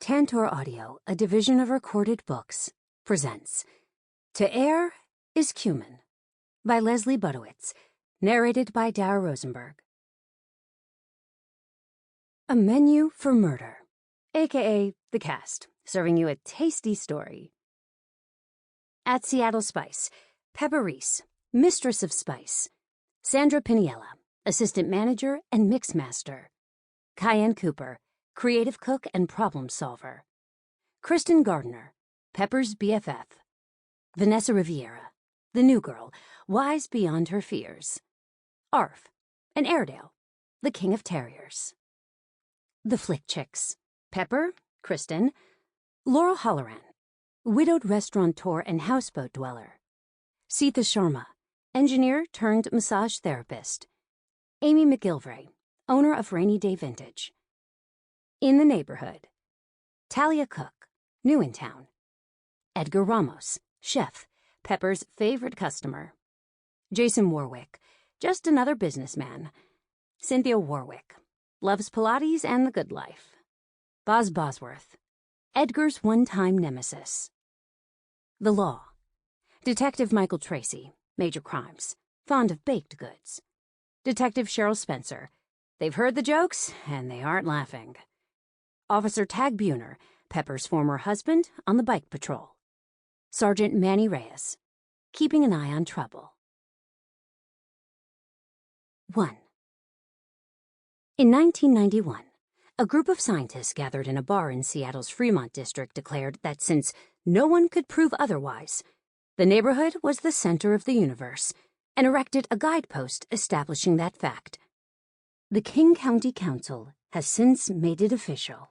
Tantor Audio, a division of Recorded Books, presents To Air is Cumin by Leslie Budewitz, narrated by Dara Rosenberg. A menu for murder, aka the cast, serving you a tasty story. At Seattle Spice, Pepper Reece, Mistress of Spice. Sandra Piniella, Assistant Manager and Mix Master. Cayenne Cooper, Creative Cook and Problem Solver. Kristen Gardner, Pepper's BFF. Vanessa Riviera, the new girl, wise beyond her fears. Arf, an Airedale, the king of terriers. The Flick Chicks, Pepper, Kristen. Laurel Halloran, widowed restaurateur and houseboat dweller. Sita Sharma, engineer turned massage therapist. Amy McGilvray, owner of Rainy Day Vintage. In the neighborhood, Talia Cook, new in town. Edgar Ramos, chef, Pepper's favorite customer. Jason Warwick, just another businessman. Cynthia Warwick, loves Pilates and the good life. Boz Bosworth, Edgar's one-time nemesis. The Law, Detective Michael Tracy, major crimes, fond of baked goods. Detective Cheryl Spencer, they've heard the jokes and they aren't laughing. Officer Tag Buhner, Pepper's former husband, on the bike patrol. Sergeant Manny Reyes, keeping an eye on trouble. 1. In 1991, a group of scientists gathered in a bar in Seattle's Fremont district declared that since no one could prove otherwise, the neighborhood was the center of the universe, and erected a guidepost establishing that fact. The King County Council has since made it official.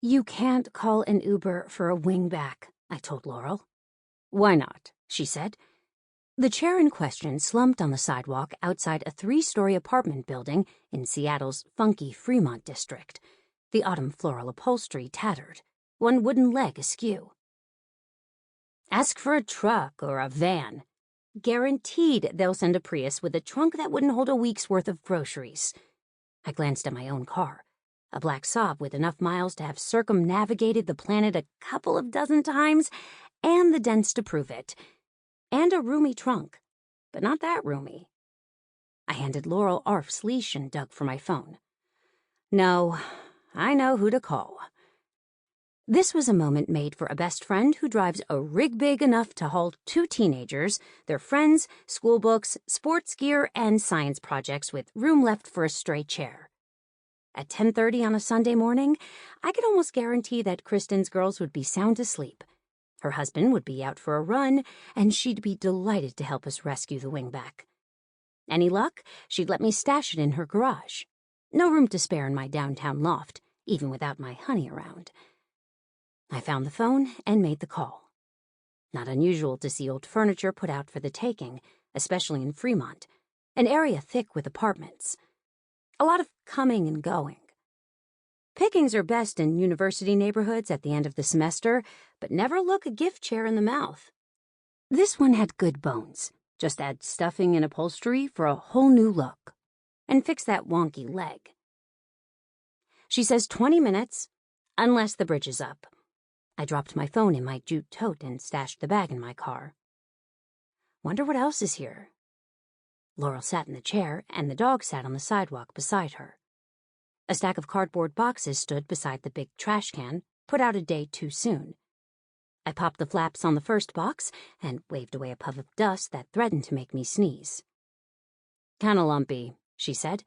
You can't call an Uber for a wingback, I told Laurel. Why not? She said. The chair in question slumped on the sidewalk outside a 3-story apartment building in Seattle's funky Fremont district, the autumn floral upholstery tattered, one wooden leg askew. Ask for a truck or a van. Guaranteed they'll send a Prius with a trunk that wouldn't hold a week's worth of groceries. I glanced at my own car, a black Saab with enough miles to have circumnavigated the planet a couple of dozen times, and the dents to prove it. And a roomy trunk, but not that roomy. I handed Laurel Arf's leash and dug for my phone. No, I know who to call. This was a moment made for a best friend who drives a rig big enough to haul 2 teenagers, their friends, school books, sports gear, and science projects with room left for a stray chair. At 10:30 on a Sunday morning, I could almost guarantee that Kristen's girls would be sound asleep. Her husband would be out for a run, and she'd be delighted to help us rescue the wingback. Any luck, she'd let me stash it in her garage. No room to spare in my downtown loft, even without my honey around. I found the phone and made the call. Not unusual to see old furniture put out for the taking, especially in Fremont, an area thick with apartments. A lot of coming and going. Pickings are best in university neighborhoods at the end of the semester, but never look a gift chair in the mouth. This one had good bones. Just add stuffing and upholstery for a whole new look. And fix that wonky leg. She says 20 minutes, unless the bridge is up. I dropped my phone in my jute tote and stashed the bag in my car. Wonder what else is here. Laurel sat in the chair, and the dog sat on the sidewalk beside her. A stack of cardboard boxes stood beside the big trash can, put out a day too soon. I popped the flaps on the first box and waved away a puff of dust that threatened to make me sneeze. Kinda lumpy, she said,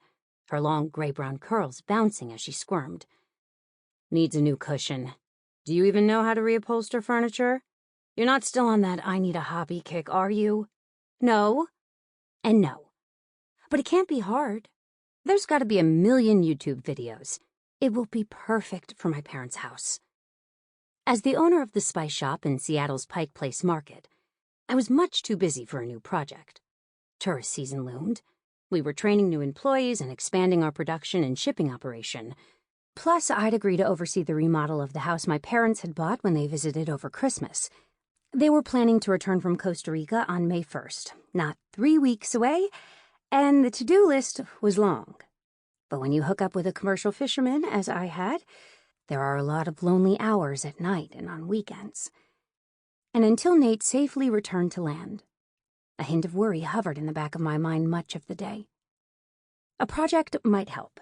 her long gray-brown curls bouncing as she squirmed. Needs a new cushion. Do you even know how to reupholster furniture? You're not still on that I need a hobby kick, are you? No. And no. But it can't be hard. There's got to be a million YouTube videos. It will be perfect for my parents' house. As the owner of the spice shop in Seattle's Pike Place Market, I was much too busy for a new project. Tourist season loomed. We were training new employees and expanding our production and shipping operation. Plus, I'd agree to oversee the remodel of the house my parents had bought when they visited over Christmas. They were planning to return from Costa Rica on May 1st, not 3 weeks away, and the to-do list was long. But when you hook up with a commercial fisherman, as I had, There are a lot of lonely hours at night and on weekends. And until Nate safely returned to land, a hint of worry hovered in the back of my mind much of the day. A project might help.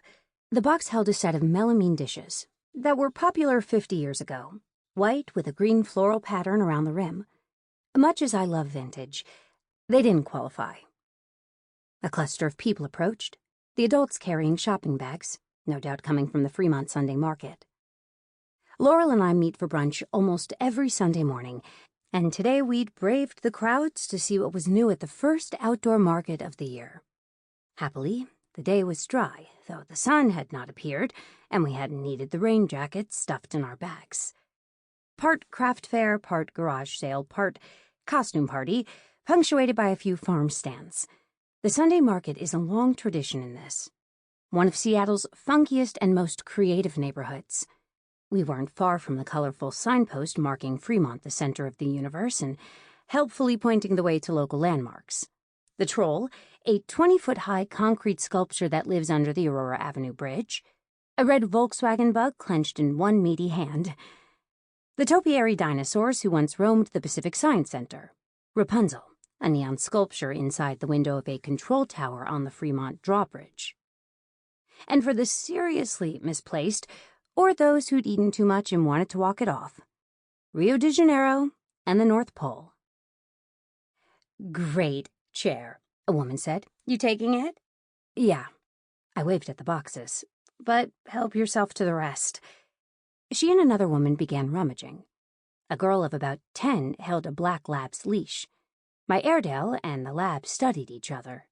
The box held a set of melamine dishes that were popular 50 years ago, white with a green floral pattern around the rim. Much as I love vintage, they didn't qualify. A cluster of people approached, the adults carrying shopping bags, no doubt coming from the Fremont Sunday market. Laurel and I meet for brunch almost every Sunday morning, and today we'd braved the crowds to see what was new at the first outdoor market of the year. Happily, the day was dry, though the sun had not appeared, and we hadn't needed the rain jackets stuffed in our bags. Part craft fair, part garage sale, part costume party, punctuated by a few farm stands. The Sunday market is a long tradition in this, one of Seattle's funkiest and most creative neighborhoods. We weren't far from the colorful signpost marking Fremont the center of the universe and helpfully pointing the way to local landmarks. The Troll, a 20-foot-high concrete sculpture that lives under the Aurora Avenue Bridge, a red Volkswagen Bug clenched in one meaty hand, the topiary dinosaurs who once roamed the Pacific Science Center, Rapunzel, a neon sculpture inside the window of a control tower on the Fremont drawbridge. And for the seriously misplaced, or those who'd eaten too much and wanted to walk it off, Rio de Janeiro and the North Pole. "Great chair," a woman said. "You taking it?" "Yeah." I waved at the boxes. "But help yourself to the rest." She and another woman began rummaging. A girl of about 10 held a black lab's leash. My Airedale and the lab studied each other.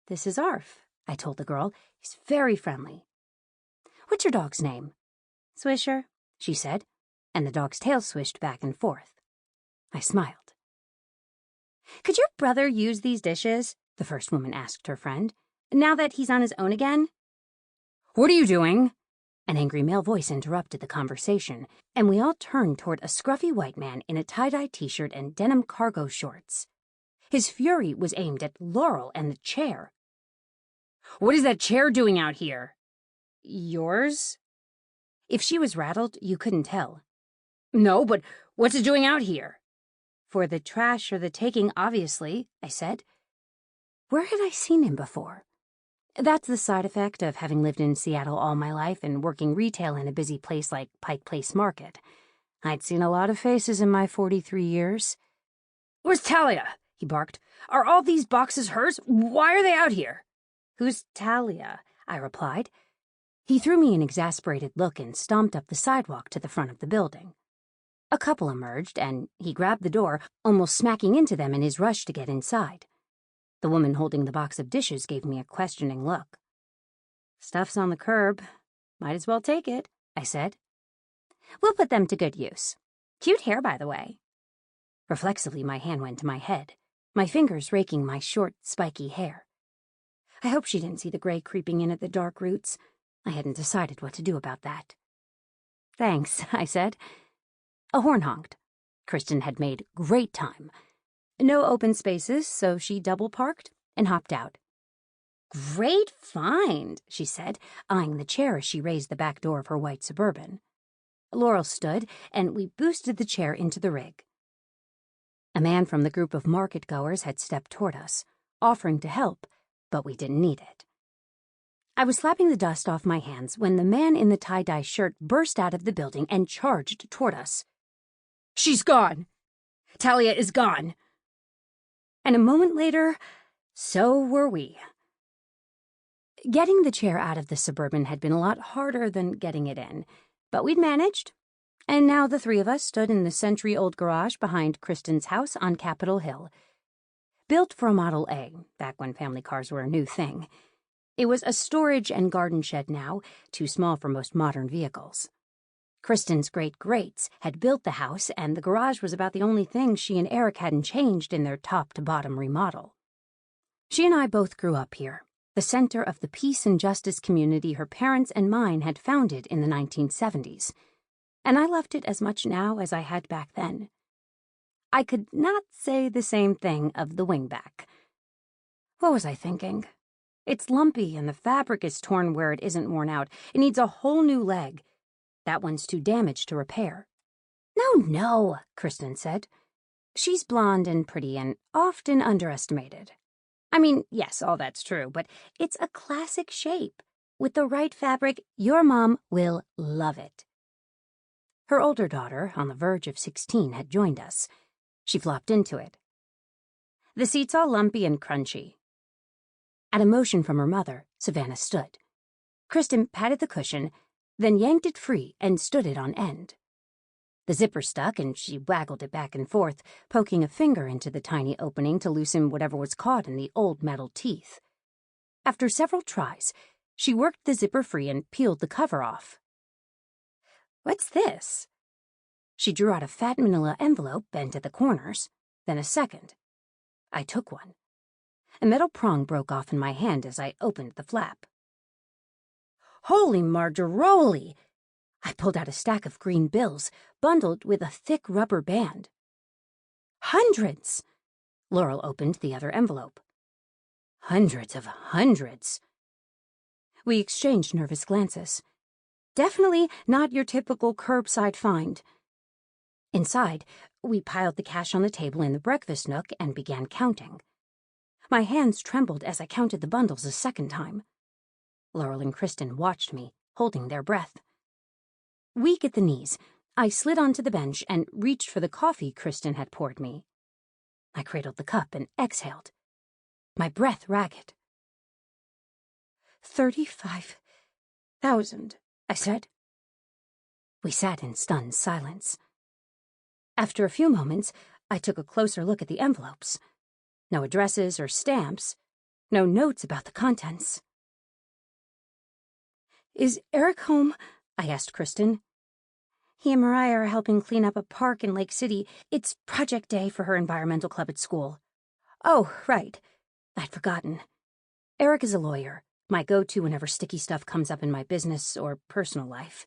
"This is Arf," I told the girl. "He's very friendly." "What's your dog's name?" "Swisher," she said, and the dog's tail swished back and forth. I smiled. "Could your brother use these dishes?" the first woman asked her friend, "now that he's on his own again?" "What are you doing?" An angry male voice interrupted the conversation, and we all turned toward a scruffy white man in a tie-dye t-shirt and denim cargo shorts. His fury was aimed at Laurel and the chair. "What is that chair doing out here?" "Yours?" If she was rattled, you couldn't tell. "No, but what's it doing out here?" "For the trash or the taking, obviously," I said. Where had I seen him before? That's the side effect of having lived in Seattle all my life and working retail in a busy place like Pike Place Market. I'd seen a lot of faces in my 43 years. "Where's Talia?" he barked. "Are all these boxes hers? Why are they out here?" "Who's Talia?" I replied. He threw me an exasperated look and stomped up the sidewalk to the front of the building. A couple emerged, and he grabbed the door, almost smacking into them in his rush to get inside. The woman holding the box of dishes gave me a questioning look. "Stuff's on the curb. Might as well take it," I said. "We'll put them to good use. Cute hair, by the way." Reflexively, my hand went to my head, my fingers raking my short, spiky hair. I hope she didn't see the gray creeping in at the dark roots. I hadn't decided what to do about that. "Thanks," I said. A horn honked. Kristen had made great time. No open spaces, so she double-parked and hopped out. "Great find," she said, eyeing the chair as she raised the back door of her white Suburban. Laurel stood, and we boosted the chair into the rig. A man from the group of market-goers had stepped toward us, offering to help, but we didn't need it. I was slapping the dust off my hands when the man in the tie-dye shirt burst out of the building and charged toward us. "She's gone! Talia is gone!" And a moment later, so were we. Getting the chair out of the Suburban had been a lot harder than getting it in, but we'd managed, and now the three of us stood in the century-old garage behind Kristen's house on Capitol Hill. Built for a Model A, back when family cars were a new thing. It was a storage and garden shed now, too small for most modern vehicles. Kristen's great-greats had built the house, and the garage was about the only thing she and Eric hadn't changed in their top-to-bottom remodel. She and I both grew up here, the center of the peace and justice community her parents and mine had founded in the 1970s, and I loved it as much now as I had back then. I could not say the same thing of the wingback. What was I thinking? It's lumpy, and the fabric is torn where it isn't worn out. It needs a whole new leg. That one's too damaged to repair." No, Kristen said. "She's blonde and pretty and often underestimated. I mean, yes, all that's true, but it's a classic shape. With the right fabric, your mom will love it." Her older daughter, on the verge of 16, had joined us. She flopped into it. "The seat's all lumpy and crunchy." At a motion from her mother, Savannah stood. Kristen patted the cushion, then yanked it free and stood it on end. The zipper stuck, and she waggled it back and forth, poking a finger into the tiny opening to loosen whatever was caught in the old metal teeth. After several tries, she worked the zipper free and peeled the cover off. "What's this?" She drew out a fat manila envelope bent at the corners, then a second. I took one. A metal prong broke off in my hand as I opened the flap. "Holy margaroli!" I pulled out a stack of green bills, bundled with a thick rubber band. "Hundreds!" Laurel opened the other envelope. "Hundreds of hundreds." We exchanged nervous glances. Definitely not your typical curbside find. Inside, we piled the cash on the table in the breakfast nook and began counting. My hands trembled as I counted the bundles a second time. Laurel and Kristen watched me, holding their breath. Weak at the knees, I slid onto the bench and reached for the coffee Kristen had poured me. I cradled the cup and exhaled, my breath ragged. 35,000, I said. We sat in stunned silence. After a few moments, I took a closer look at the envelopes. No addresses or stamps, no notes about the contents. "Is Eric home?" I asked Kristen. "He and Mariah are helping clean up a park in Lake City. It's project day for her environmental club at school." "Oh, right. I'd forgotten. Eric is a lawyer, my go-to whenever sticky stuff comes up in my business or personal life.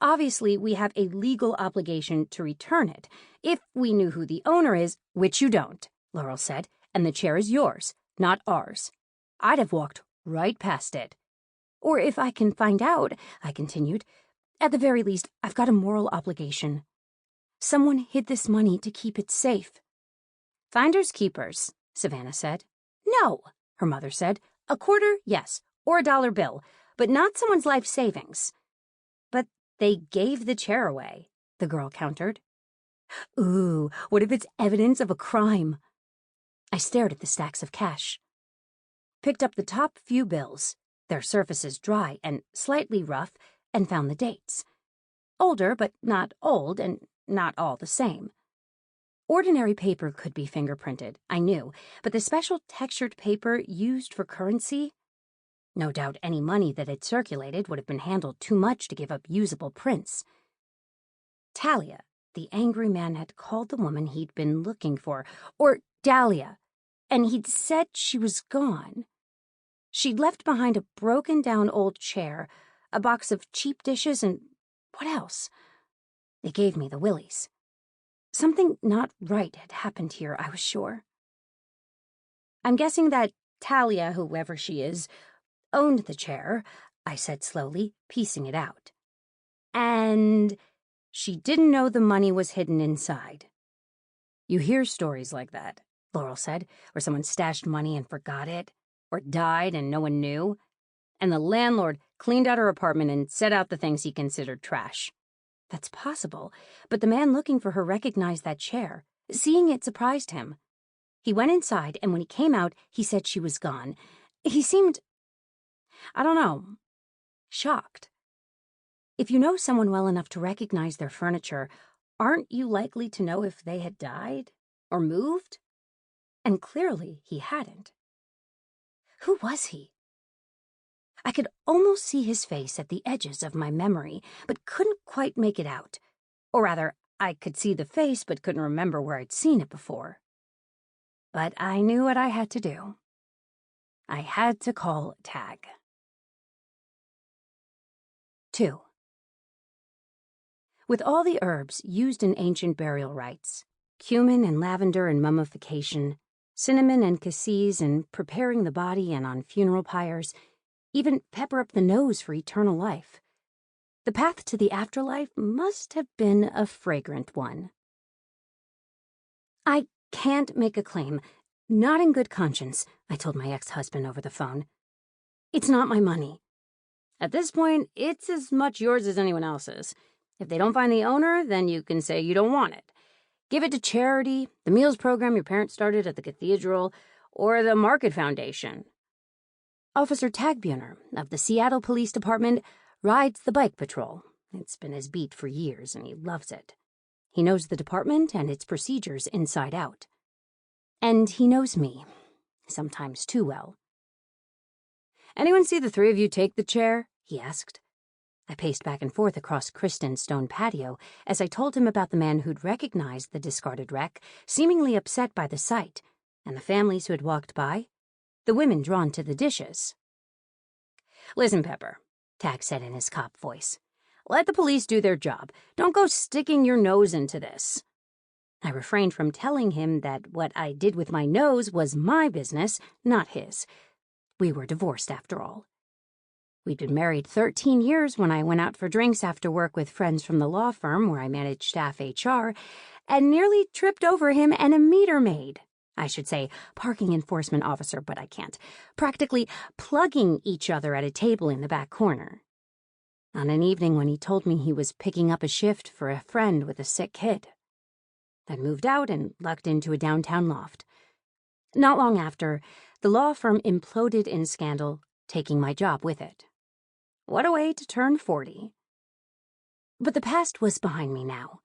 Obviously, we have a legal obligation to return it, if we knew who the owner is," "Which you don't," Laurel said, "and the chair is yours, not ours. I'd have walked right past it." "Or if I can find out," I continued. "At the very least, I've got a moral obligation. Someone hid this money to keep it safe." "Finders keepers," Savannah said. "No," her mother said. "A quarter, yes, or a dollar bill, but not someone's life savings." "But they gave the chair away," the girl countered. "Ooh, what if it's evidence of a crime?" I stared at the stacks of cash. Picked up the top few bills, their surfaces dry and slightly rough, and found the dates. Older, but not old, and not all the same. Ordinary paper could be fingerprinted, I knew, but the special textured paper used for currency? No doubt any money that had circulated would have been handled too much to give up usable prints. Talia, the angry man, had called the woman he'd been looking for, or Dahlia, and he'd said she was gone. She'd left behind a broken-down old chair, a box of cheap dishes, and what else? It gave me the willies. Something not right had happened here, I was sure. "I'm guessing that Talia, whoever she is, owned the chair," I said slowly, piecing it out. "And she didn't know the money was hidden inside." "You hear stories like that," Laurel said, "where someone stashed money and forgot it, or died and no one knew, and the landlord cleaned out her apartment and set out the things he considered trash." "That's possible, but the man looking for her recognized that chair. Seeing it surprised him. He went inside, and when he came out, he said she was gone. He seemed, I don't know, shocked. If you know someone well enough to recognize their furniture, aren't you likely to know if they had died or moved? And clearly he hadn't. Who was he? I could almost see his face at the edges of my memory, but couldn't quite make it out. Or rather, I could see the face, but couldn't remember where I'd seen it before. But I knew what I had to do. I had to call tag. 2. With all the herbs used in ancient burial rites, cumin and lavender in mummification, cinnamon and cassis in preparing the body and on funeral pyres, even pepper up the nose for eternal life, The path to the afterlife must have been a fragrant one. I can't make a claim. Not in good conscience, I told my ex-husband over the phone. It's not my money. At this point, it's as much yours as anyone else's. If they don't find the owner, then you can say you don't want it. Give it to charity, the meals program your parents started at the cathedral, or the Market Foundation. Officer Tagbuner of the Seattle Police Department rides the bike patrol. It's been his beat for years, and he loves it. He knows the department and its procedures inside out. And he knows me, sometimes too well. "Anyone see the three of you take the chair?" he asked. I paced back and forth across Kristen's stone patio as I told him about the man who'd recognized the discarded wreck, seemingly upset by the sight, and the families who had walked by, the women drawn to the dishes. "Listen, Pepper," Tag said in his cop voice. "Let the police do their job. Don't go sticking your nose into this." I refrained from telling him that what I did with my nose was my business, not his. We were divorced, after all. We'd been married 13 years when I went out for drinks after work with friends from the law firm where I managed staff HR, and nearly tripped over him and a meter maid. I should say parking enforcement officer, but I can't. Practically plugging each other at a table in the back corner. On an evening when he told me he was picking up a shift for a friend with a sick kid. I'd moved out and lucked into a downtown loft. Not long after, the law firm imploded in scandal, taking my job with it. What a way to turn 40. But the past was behind me now.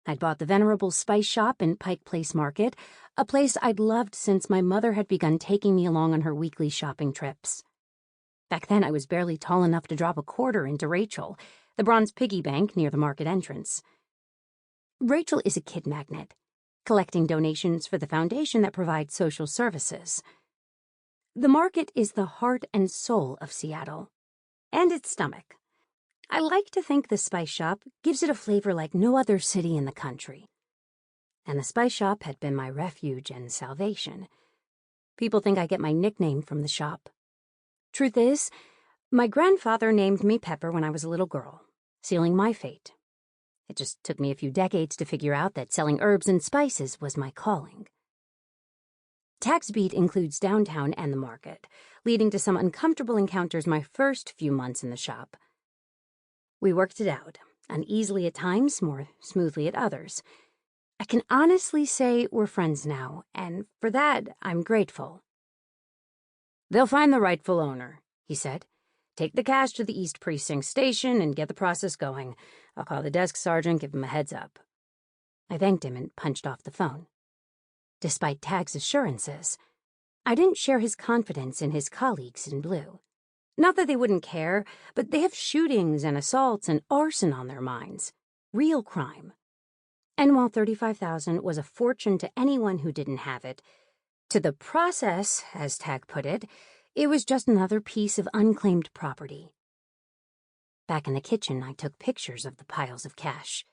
I'd bought the venerable spice shop in Pike Place Market, a place I'd loved since my mother had begun taking me along on her weekly shopping trips. Back then, I was barely tall enough to drop a quarter into Rachel, the bronze piggy bank near the market entrance. Rachel is a kid magnet, collecting donations for the foundation that provides social services. The market is the heart and soul of Seattle, and its stomach. I like to think the spice shop gives it a flavor like no other city in the country. And the spice shop had been my refuge and salvation. People think I get my nickname from the shop. Truth is, my grandfather named me Pepper when I was a little girl, sealing my fate. It just took me a few decades to figure out that selling herbs and spices was my calling. Tag's beat includes downtown and the market, leading to some uncomfortable encounters my first few months in the shop. We worked it out, uneasily at times, more smoothly at others. I can honestly say we're friends now, and for that, I'm grateful. "They'll find the rightful owner," he said. "Take the cash to the East Precinct station and get the process going. I'll call the desk sergeant, give him a heads up." I thanked him and punched off the phone. Despite Tag's assurances, I didn't share his confidence in his colleagues in blue. Not that they wouldn't care, but they have shootings and assaults and arson on their minds. Real crime. And while $35,000 was a fortune to anyone who didn't have it, to the process, as Tag put it, it was just another piece of unclaimed property. Back in the kitchen, I took pictures of the piles of cash.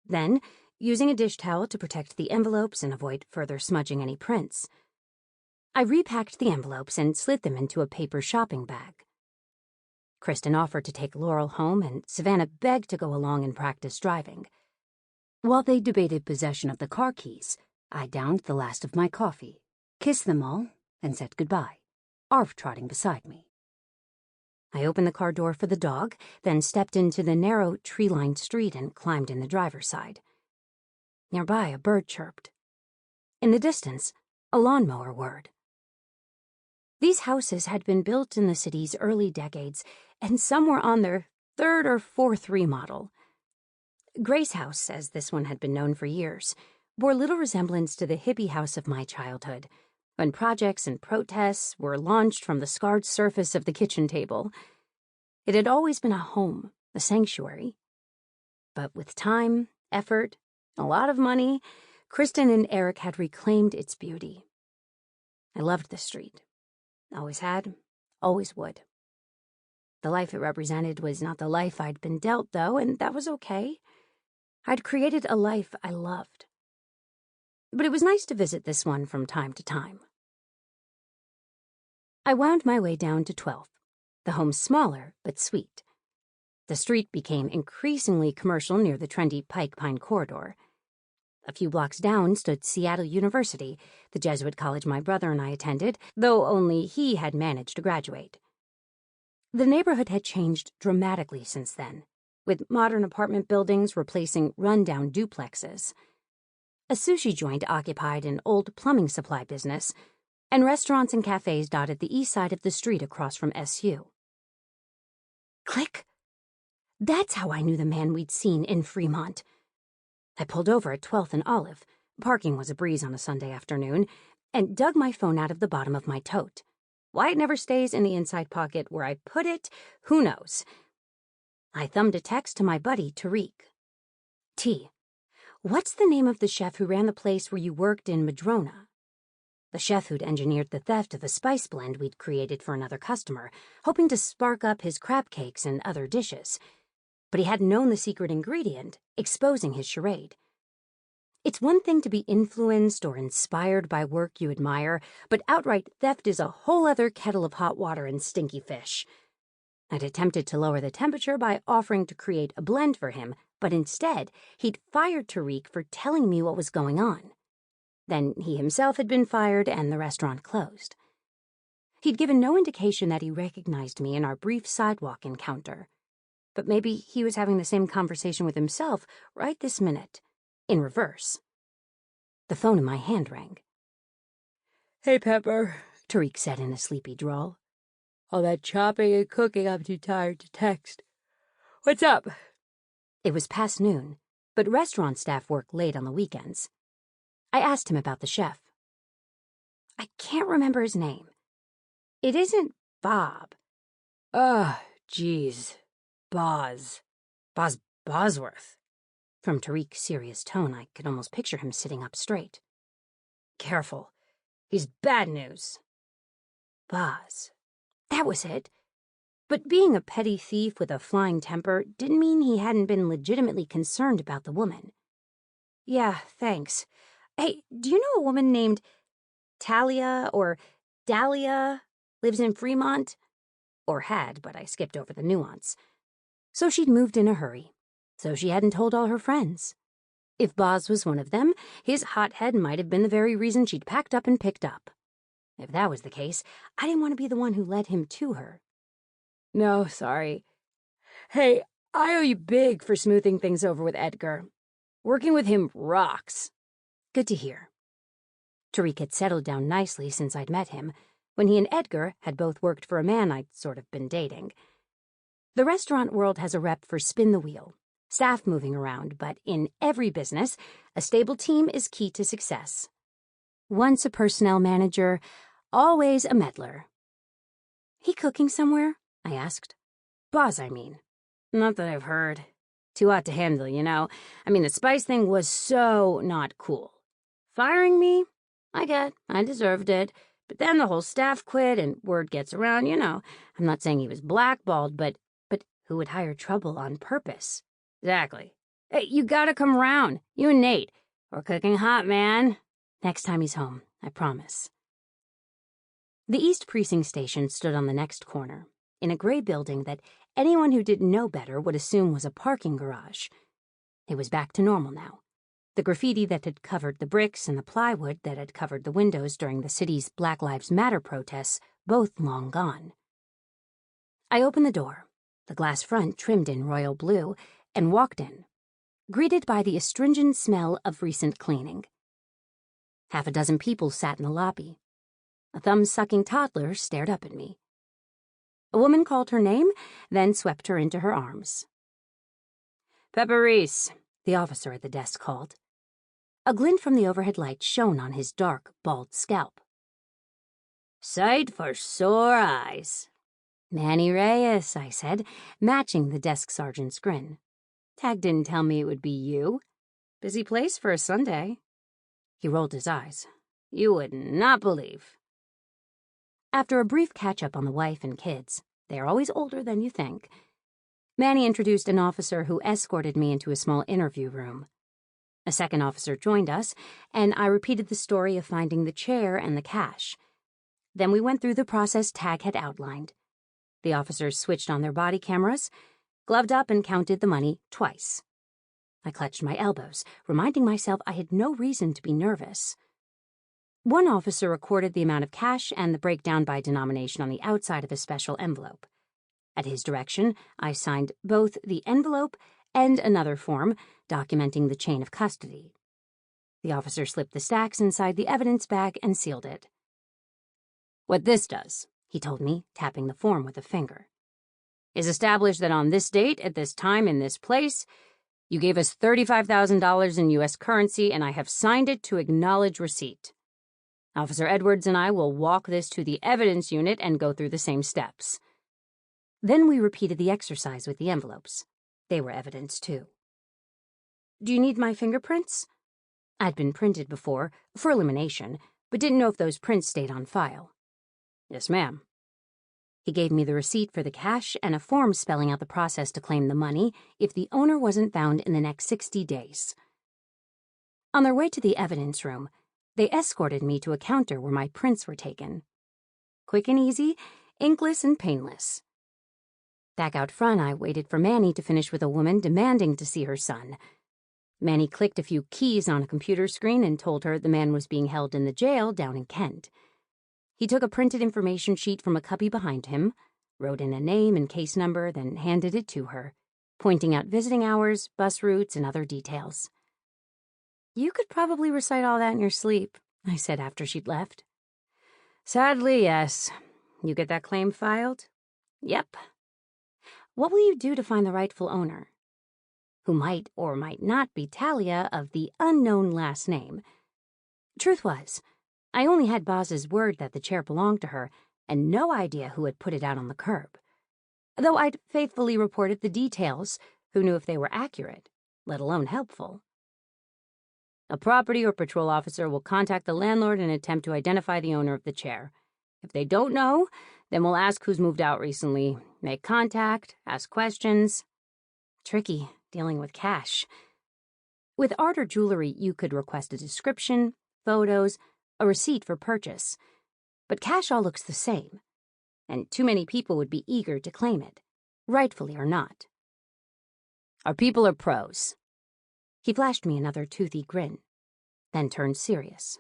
Then, using a dish towel to protect the envelopes and avoid further smudging any prints, I repacked the envelopes and slid them into a paper shopping bag. Kristen offered to take Laurel home, and Savannah begged to go along and practice driving. While they debated possession of the car keys, I downed the last of my coffee, kissed them all, and said goodbye, Arv trotting beside me. I opened the car door for the dog, then stepped into the narrow, tree-lined street and climbed in the driver's side. Nearby, a bird chirped. In the distance, a lawnmower whirred. These houses had been built in the city's early decades, and some were on their third or fourth remodel. Grace House, as this one had been known for years, bore little resemblance to the hippie house of my childhood, when projects and protests were launched from the scarred surface of the kitchen table. It had always been a home, a sanctuary. But with time, effort, a lot of money, Kristen and Eric had reclaimed its beauty. I loved the street. Always had, always would. The life it represented was not the life I'd been dealt, though, and that was okay. I'd created a life I loved. But it was nice to visit this one from time to time. I wound my way down to 12th, the home smaller but sweet. The street became increasingly commercial near the trendy Pike Pine corridor. A few blocks down stood Seattle University, the Jesuit college my brother and I attended, though only he had managed to graduate. The neighborhood had changed dramatically since then, with modern apartment buildings replacing run-down duplexes. A sushi joint occupied an old plumbing supply business, and restaurants and cafes dotted the east side of the street across from SU. Click! That's how I knew the man we'd seen in Fremont. I pulled over at 12th and Olive. Parking was a breeze on a Sunday afternoon, and dug my phone out of the bottom of my tote. Why it never stays in the inside pocket where I put it, who knows? I thumbed a text to my buddy, Tariq. T, what's the name of the chef who ran the place where you worked in Madrona? The chef who'd engineered the theft of a spice blend we'd created for another customer, hoping to spark up his crab cakes and other dishes. But he hadn't known the secret ingredient, exposing his charade. It's one thing to be influenced or inspired by work you admire, but outright theft is a whole other kettle of hot water and stinky fish. I'd attempted to lower the temperature by offering to create a blend for him, but instead, he'd fired Tariq for telling me what was going on. Then he himself had been fired and the restaurant closed. He'd given no indication that he recognized me in our brief sidewalk encounter. But maybe he was having the same conversation with himself right this minute, in reverse. The phone in my hand rang. "Hey, Pepper," Tariq said in a sleepy drawl. "All that chopping and cooking, I'm too tired to text. What's up?" It was past noon, but restaurant staff work late on the weekends. I asked him about the chef. I can't remember his name. It isn't Bob. Geez. Boz Bosworth. From Tariq's serious tone, I could almost picture him sitting up straight. Careful. He's bad news. Boz. That was it. But being a petty thief with a flying temper didn't mean he hadn't been legitimately concerned about the woman. Yeah, thanks. Hey, do you know a woman named Talia or Dahlia lives in Fremont? Or had, but I skipped over the nuance. So she'd moved in a hurry. So she hadn't told all her friends. If Boz was one of them, his hothead might have been the very reason she'd packed up and picked up. If that was the case, I didn't want to be the one who led him to her. No, sorry. Hey, I owe you big for smoothing things over with Edgar. Working with him rocks. Good to hear. Tariq had settled down nicely since I'd met him, when he and Edgar had both worked for a man I'd sort of been dating. The restaurant world has a rep for spin the wheel, staff moving around, but in every business, a stable team is key to success. Once a personnel manager, always a meddler. He cooking somewhere? I asked. Boz, I mean. Not that I've heard. Too hot to handle, you know. I mean, the spice thing was so not cool. Firing me? I deserved it. But then the whole staff quit and word gets around, you know. I'm not saying he was blackballed, but who would hire trouble on purpose? Exactly. Hey, you gotta come around, you and Nate. We're cooking hot, man. Next time he's home, I promise. The East Precinct Station stood on the next corner, in a gray building that anyone who didn't know better would assume was a parking garage. It was back to normal now. The graffiti that had covered the bricks and the plywood that had covered the windows during the city's Black Lives Matter protests, both long gone. I opened the door, the glass front trimmed in royal blue, and walked in, greeted by the astringent smell of recent cleaning. Half a dozen people sat in the lobby. A thumb-sucking toddler stared up at me. A woman called her name, then swept her into her arms. Pepper Reece, the officer at the desk called. A glint from the overhead light shone on his dark, bald scalp. Sight for sore eyes. Manny Reyes, I said, matching the desk sergeant's grin. Tag didn't tell me it would be you. Busy place for a Sunday. He rolled his eyes. You would not believe. After a brief catch-up on the wife and kids, they are always older than you think, Manny introduced an officer who escorted me into a small interview room. A second officer joined us, and I repeated the story of finding the chair and the cash. Then we went through the process Tag had outlined. The officers switched on their body cameras. gloved up and counted the money twice. I clutched my elbows, reminding myself I had no reason to be nervous. One officer recorded the amount of cash and the breakdown by denomination on the outside of a special envelope. At his direction, I signed both the envelope and another form documenting the chain of custody. The officer slipped the stacks inside the evidence bag and sealed it. "What this does," he told me, tapping the form with a finger, "is establish that on this date, at this time, in this place, you gave us $35,000 in U.S. currency, and I have signed it to acknowledge receipt. Officer Edwards and I will walk this to the evidence unit and go through the same steps." Then we repeated the exercise with the envelopes. They were evidence, too. "Do you need my fingerprints?" I'd been printed before, for elimination, but didn't know if those prints stayed on file. "Yes, ma'am." He gave me the receipt for the cash and a form spelling out the process to claim the money if the owner wasn't found in the next 60 days. On their way to the evidence room, they escorted me to a counter where my prints were taken. Quick and easy, inkless and painless. Back out front, I waited for Manny to finish with a woman demanding to see her son. Manny clicked a few keys on a computer screen and told her the man was being held in the jail down in Kent. He took a printed information sheet from a cubby behind him, wrote in a name and case number, then handed it to her, pointing out visiting hours, bus routes, and other details. "You could probably recite all that in your sleep," I said after she'd left. "Sadly, yes. You get that claim filed?" "Yep." "What will you do to find the rightful owner?" Who might or might not be Talia of the unknown last name. Truth was, I only had Boz's word that the chair belonged to her, and no idea who had put it out on the curb. Though I'd faithfully reported the details, who knew if they were accurate, let alone helpful? "A property or patrol officer will contact the landlord and attempt to identify the owner of the chair. If they don't know, then we'll ask who's moved out recently, make contact, ask questions." Tricky, dealing with cash. With art or jewelry, you could request a description, photos, a receipt for purchase. But cash all looks the same, and too many people would be eager to claim it, rightfully or not. "Our people are pros." He flashed me another toothy grin, then turned serious.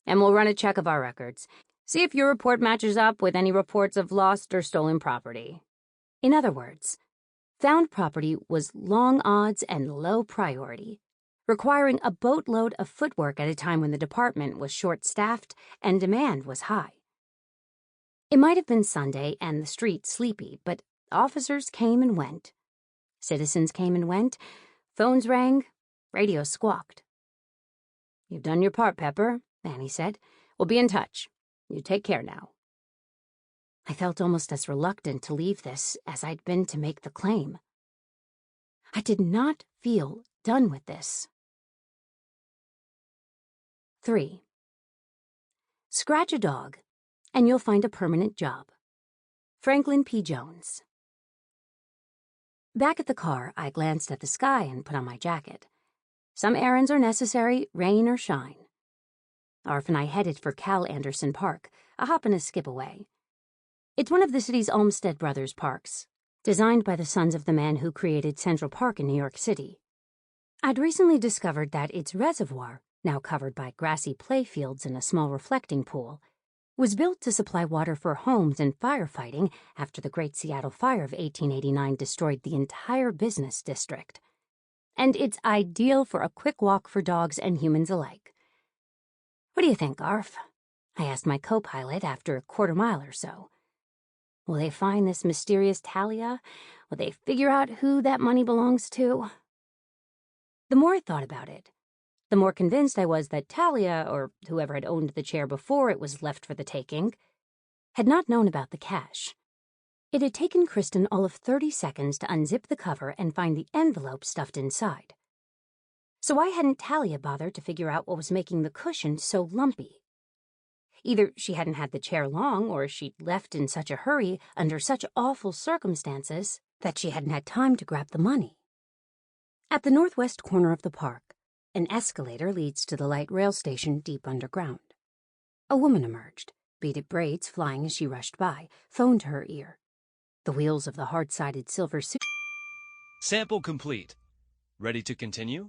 "And we'll run a check of our records. See if your report matches up with any reports of lost or stolen property." In other words, found property was long odds and low priority, requiring a boatload of footwork at a time when the department was short-staffed and demand was high. It might have been Sunday and the street sleepy, but officers came and went. Citizens came and went. Phones rang. Radios squawked. "You've done your part, Pepper," Manny said. "We'll be in touch. You take care now." I felt almost as reluctant to leave this as I'd been to make the claim. I did not feel done with this. 3. Scratch a dog, and you'll find a permanent job. Franklin P. Jones. Back at the car, I glanced at the sky and put on my jacket. Some errands are necessary, rain or shine. Arf and I headed for Cal Anderson Park, a hop and a skip away. It's one of the city's Olmsted Brothers parks, designed by the sons of the man who created Central Park in New York City. I'd recently discovered that its reservoir, now covered by grassy playfields and a small reflecting pool, was built to supply water for homes and firefighting after the Great Seattle Fire of 1889 destroyed the entire business district. And it's ideal for a quick walk for dogs and humans alike. "What do you think, Arf?" I asked my co-pilot after a quarter mile or so. Will they find this mysterious Talia? Will they figure out who that money belongs to? The more I thought about it, the more convinced I was that Talia, or whoever had owned the chair before it was left for the taking, had not known about the cash. It had taken Kristen all of 30 seconds to unzip the cover and find the envelope stuffed inside. So why hadn't Talia bothered to figure out what was making the cushion so lumpy? Either she hadn't had the chair long, or she'd left in such a hurry under such awful circumstances that she hadn't had time to grab the money. At the northwest corner of the park, an escalator leads to the light rail station deep underground. A woman emerged, beaded braids flying as she rushed by, phone to her ear. The wheels of the hard-sided silver suit. Sample complete. Ready to continue?